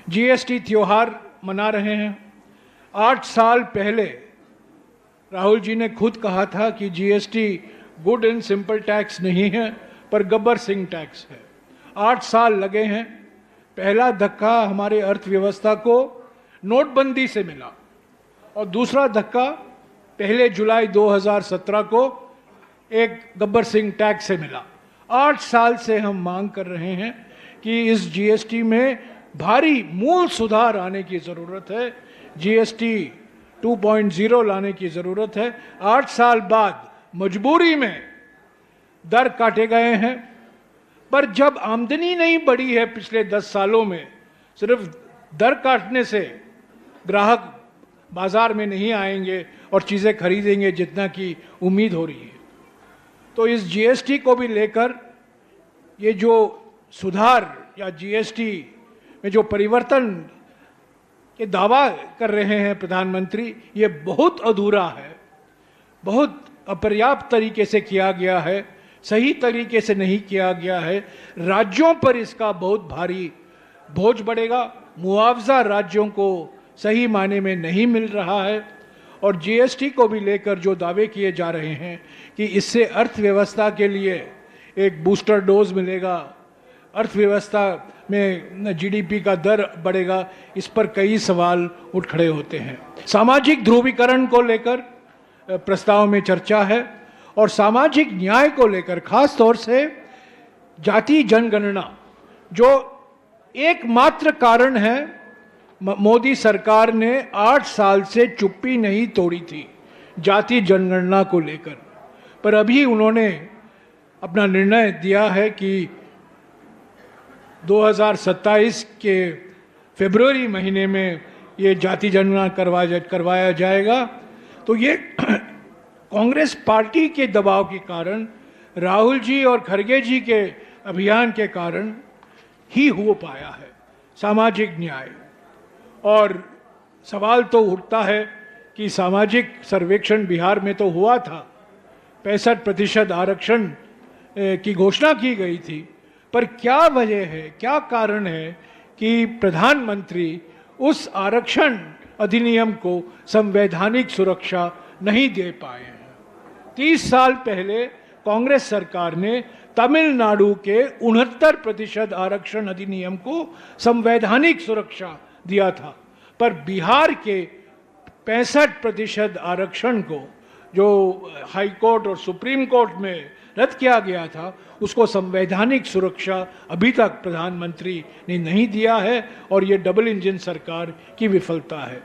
GST त्योहार मना रहे हैं। 8 साल पहले राहुल जी ने खुद कहा था कि GST good and simple tax नहीं है पर गब्बर सिंह टैक्स है। 8 साल लगे हैं। पहला धक्का हमारे अर्थव्यवस्था को नोटबंदी से मिला और दूसरा धक्का 1 जुलाई 2017 को एक गब्बर सिंह टैक्स से मिला। 8 साल से हम मांग कर रहे हैं कि इस जीएसटी में भारी मूल सुधार आने की ज़रूरत है। जीएसटी 2.0 लाने की ज़रूरत है। 8 साल बाद मजबूरी में दर काटे गए हैं, पर जब आमदनी नहीं बढ़ी है पिछले 10 सालों में, सिर्फ दर काटने से ग्राहक बाजार में नहीं आएंगे और चीज़ें खरीदेंगे जितना की उम्मीद हो रही है। तो इस जीएसटी को भी लेकर ये जो सुधार या जीएसटी में जो परिवर्तन के दावा कर रहे हैं प्रधानमंत्री, ये बहुत अधूरा है, बहुत अपर्याप्त तरीके से किया गया है, सही तरीके से नहीं किया गया है। राज्यों पर इसका बहुत भारी बोझ बढ़ेगा। मुआवजा राज्यों को सही मायने में नहीं मिल रहा है और जीएसटी को भी लेकर जो दावे किए जा रहे हैं कि इससे अर्थव्यवस्था के लिए एक बूस्टर डोज मिलेगा, अर्थव्यवस्था में जीडीपी का दर बढ़ेगा, इस पर कई सवाल उठ खड़े होते हैं। सामाजिक ध्रुवीकरण को लेकर प्रस्ताव में चर्चा है और सामाजिक न्याय को लेकर खास तौर से जाति जनगणना जो एकमात्र कारण है। मोदी सरकार ने 8 साल से चुप्पी नहीं तोड़ी थी जाति जनगणना को लेकर, पर अभी उन्होंने अपना निर्णय दिया है कि 2027 के फरवरी महीने में ये जाति जनगणना करवाया जाएगा। तो ये कांग्रेस पार्टी के दबाव के कारण, राहुल जी और खड़गे जी के अभियान के कारण ही हो पाया है सामाजिक न्याय। और सवाल तो उठता है कि सामाजिक सर्वेक्षण बिहार में तो हुआ था, 65% आरक्षण की घोषणा की गई थी, पर क्या वजह है, क्या कारण है कि प्रधानमंत्री उस आरक्षण अधिनियम को संवैधानिक सुरक्षा नहीं दे पाए हैं। 30 साल पहले कांग्रेस सरकार ने तमिलनाडु के 69% आरक्षण अधिनियम को संवैधानिक सुरक्षा दिया था, पर बिहार के 65% आरक्षण को जो हाई कोर्ट और सुप्रीम कोर्ट में रद्द किया गया था, उसको संवैधानिक सुरक्षा अभी तक प्रधानमंत्री ने नहीं दिया है और ये डबल इंजन सरकार की विफलता है।